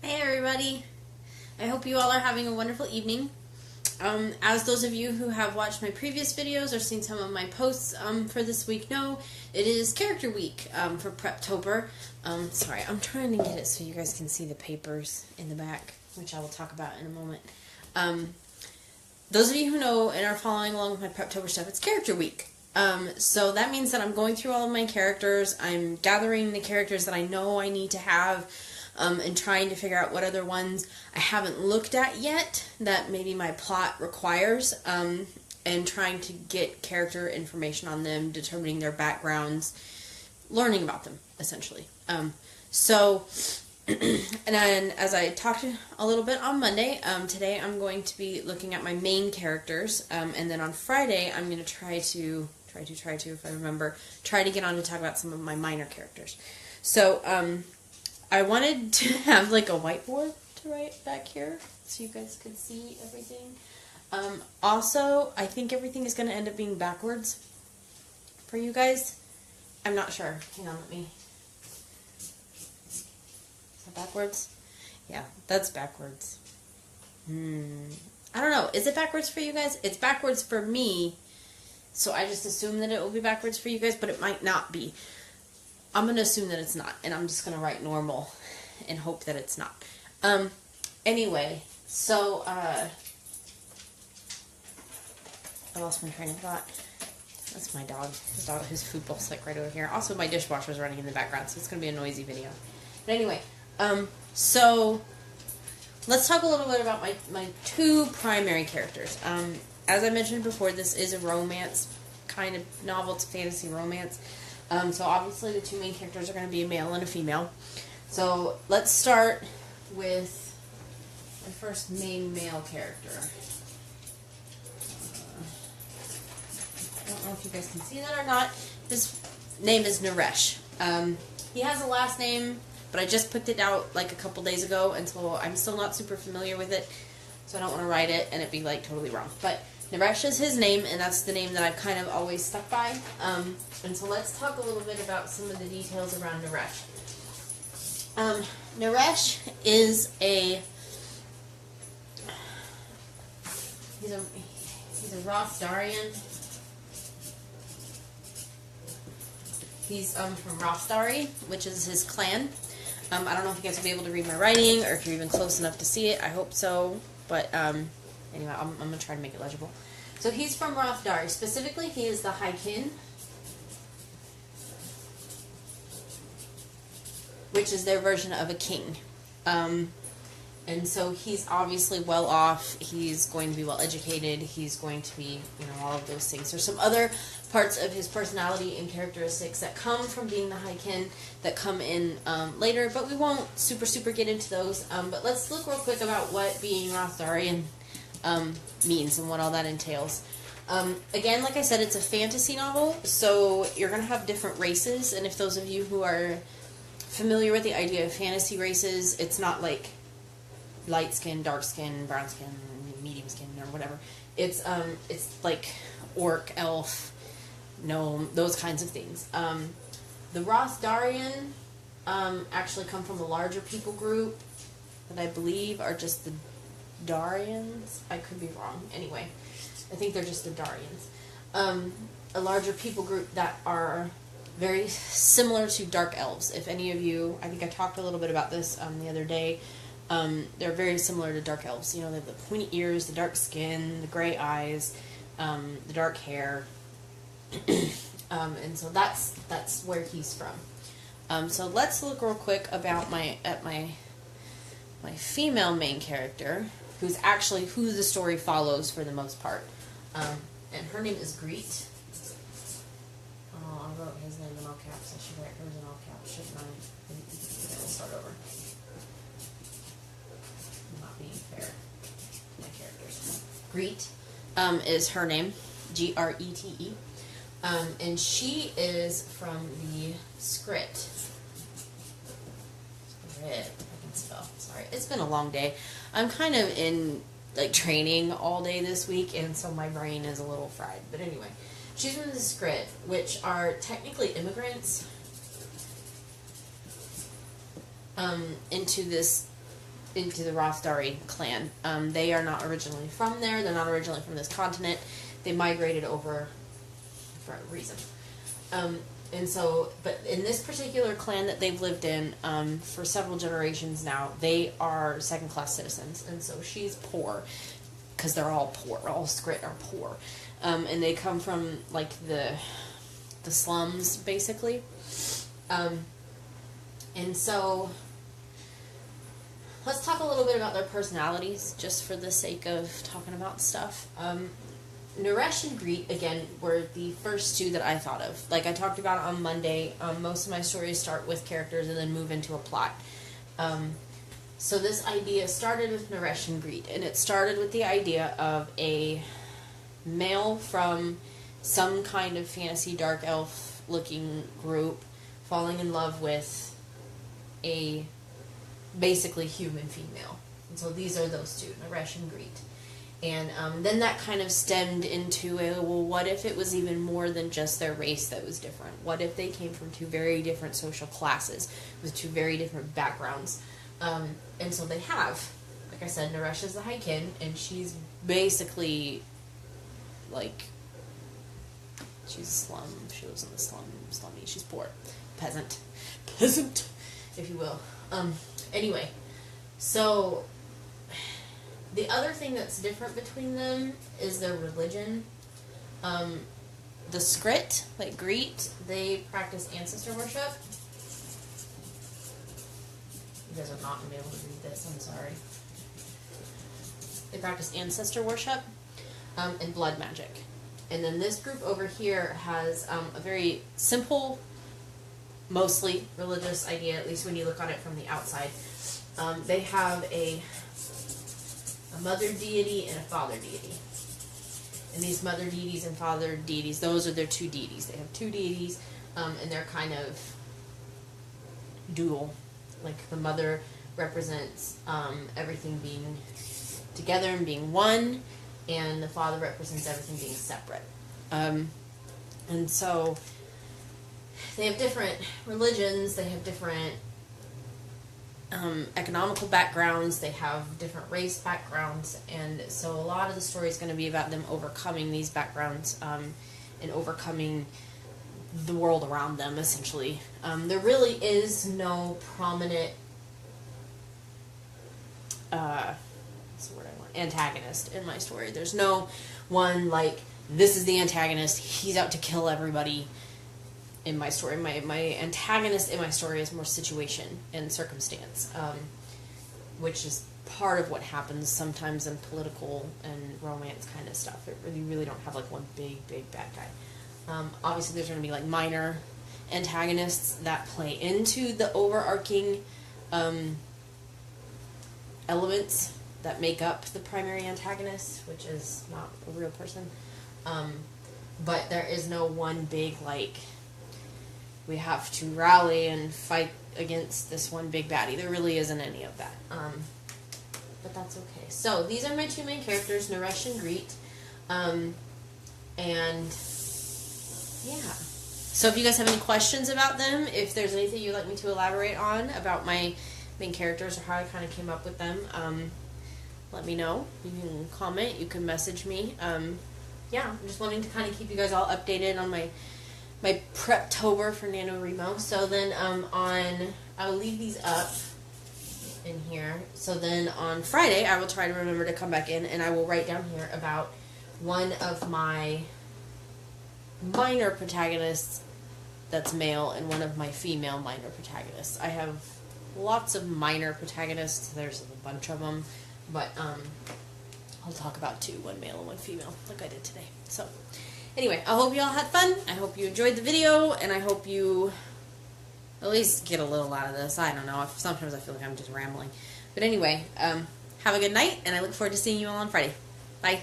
Hey everybody! I hope you all are having a wonderful evening. As those of you who have watched my previous videos or seen some of my posts for this week know, it is character week for Preptober. Sorry, I'm trying to get it so you guys can see the papers in the back, which I will talk about in a moment. Those of you who know and are following along with my Preptober stuff, it's character week. So that means that I'm going through all of my characters, I'm gathering the characters that I know I need to have, and trying to figure out what other ones I haven't looked at yet that maybe my plot requires, and trying to get character information on them, determining their backgrounds, learning about them, essentially. And then, as I talked a little bit on Monday, today I'm going to be looking at my main characters, and then on Friday I'm going to try to, if I remember, try to get on to talk about some of my minor characters. So, I wanted to have like a whiteboard to write back here so you guys could see everything. Also, I think everything is going to end up being backwards for you guys. I'm not sure. Hang on, let me... Is that backwards? Yeah, that's backwards. I don't know. Is it backwards for you guys? It's backwards for me, so I just assume that it will be backwards for you guys, but it might not be. I'm going to assume that it's not, and I'm just going to write normal and hope that it's not. Anyway, so, I lost my train of thought. That's my dog. His food bowl's like right over here. Also, my dishwasher's running in the background, so it's going to be a noisy video. But anyway, so, let's talk a little bit about my two primary characters. As I mentioned before, this is a romance kind of novel. It's a fantasy romance. So obviously the two main characters are going to be a male and a female. So let's start with the first main male character. I don't know if you guys can see that or not. His name is Naresh. He has a last name, but I just picked it out like a couple days ago, and so I'm still not super familiar with it, so I don't want to write it and it be like totally wrong. But Naresh is his name, and that's the name that I've kind of always stuck by. And so let's talk a little bit about some of the details around Naresh. Naresh is he's a Rostarian. He's from Rostari, which is his clan. I don't know if you guys will be able to read my writing, or if you're even close enough to see it. I hope so, but anyway, I'm going to try to make it legible. So he's from Rothdari. Specifically, he is the High Kin, which is their version of a king. And so he's obviously well off. He's going to be well educated. He's going to be, all of those things. There's some other parts of his personality and characteristics that come from being the High Kin that come in later, but we won't super get into those. But let's look real quick about what being Rothdarian means and what all that entails. Again, like I said, it's a fantasy novel, so you're going to have different races, and if those of you who are familiar with the idea of fantasy races, it's not like light skin, dark skin, brown skin, medium skin, or whatever. It's like orc, elf, gnome, those kinds of things. The Rothdarian actually come from a larger people group that I believe are just the Darians. I could be wrong. Anyway, I think they're just the Darians. A larger people group that are very similar to dark elves. If any of you, I think I talked a little bit about this the other day. They're very similar to dark elves. They have the pointy ears, the dark skin, the gray eyes, the dark hair, and so that's where he's from. So let's look real quick about my female main character, who's actually who the story follows for the most part. And her name is Greet. Oh, I wrote his name in all caps. I should write hers in all caps, shouldn't I? Okay, we'll start over. I'm not being fair to my characters. Greet is her name, Grete. And she is from the Skrit. I can spell. Sorry, it's been a long day. I'm kind of in training all day this week, and so my brain is a little fried. But anyway, she's from the Skrit, which are technically immigrants into this into the Rothdari clan. They are not originally from there. They're not originally from this continent. They migrated over for a reason. And so, but in this particular clan that they've lived in for several generations now, they are second-class citizens. And so she's poor, because they're all poor. All Skrit are poor. And they come from, like, the slums, basically. And so, let's talk a little bit about their personalities, just for the sake of talking about stuff. Naresh and Greet, again, were the first two that I thought of. Like I talked about on Monday, most of my stories start with characters and then move into a plot. So this idea started with Naresh and Greet, and it started with the idea of a male from some kind of fantasy dark elf looking group falling in love with a basically human female. And so these are those two, Naresh and Greet. And then that kind of stemmed into well, what if it was even more than just their race that was different? What if they came from two very different social classes with two very different backgrounds? And so they have. Like I said, Naresh is the High Kin, and she's basically, like, she's a slum. She lives in the slummy. She's poor. Peasant, if you will. Anyway, so the other thing that's different between them is their religion. The Skrit, like Greet, they practice ancestor worship. You guys are not going to be able to read this, I'm sorry. They practice ancestor worship and blood magic. And then this group over here has a very simple, mostly religious idea, at least when you look on it from the outside. They have a mother deity and a father deity. And these mother deities and father deities, those are their two deities. They have two deities, and they're kind of dual. Like the mother represents everything being together and being one, and the father represents everything being separate. And so they have different religions, they have different economical backgrounds, they have different race backgrounds, and so a lot of the story is going to be about them overcoming these backgrounds and overcoming the world around them, essentially. There really is no prominent what's the word I want? Antagonist in my story. There's no one like, this is the antagonist, he's out to kill everybody. In my story, my antagonist in my story is more situation and circumstance, which is part of what happens sometimes in political and romance kind of stuff. You really don't have like one big bad guy. Obviously, there's going to be like minor antagonists that play into the overarching elements that make up the primary antagonist, which is not a real person. But there is no one big like, we have to rally and fight against this one big baddie. There really isn't any of that. But that's okay. So, these are my two main characters, Naresh and Greet. And, yeah. So, if you guys have any questions about them, if there's anything you'd like me to elaborate on about my main characters or how I kind of came up with them, let me know. You can comment, you can message me. Yeah, I'm just wanting to kind of keep you guys all updated on my Preptober for NaNoWriMo. So then I'll leave these up in here. So then on Friday, I will try to remember to come back in and I will write down here about one of my minor protagonists that's male and one of my female minor protagonists. I have lots of minor protagonists. There's a bunch of them. But I'll talk about two, one male and one female, like I did today. So anyway, I hope you all had fun. I hope you enjoyed the video, and I hope you at least get a little out of this. I don't know. Sometimes I feel like I'm just rambling. But anyway, have a good night, and I look forward to seeing you all on Friday. Bye.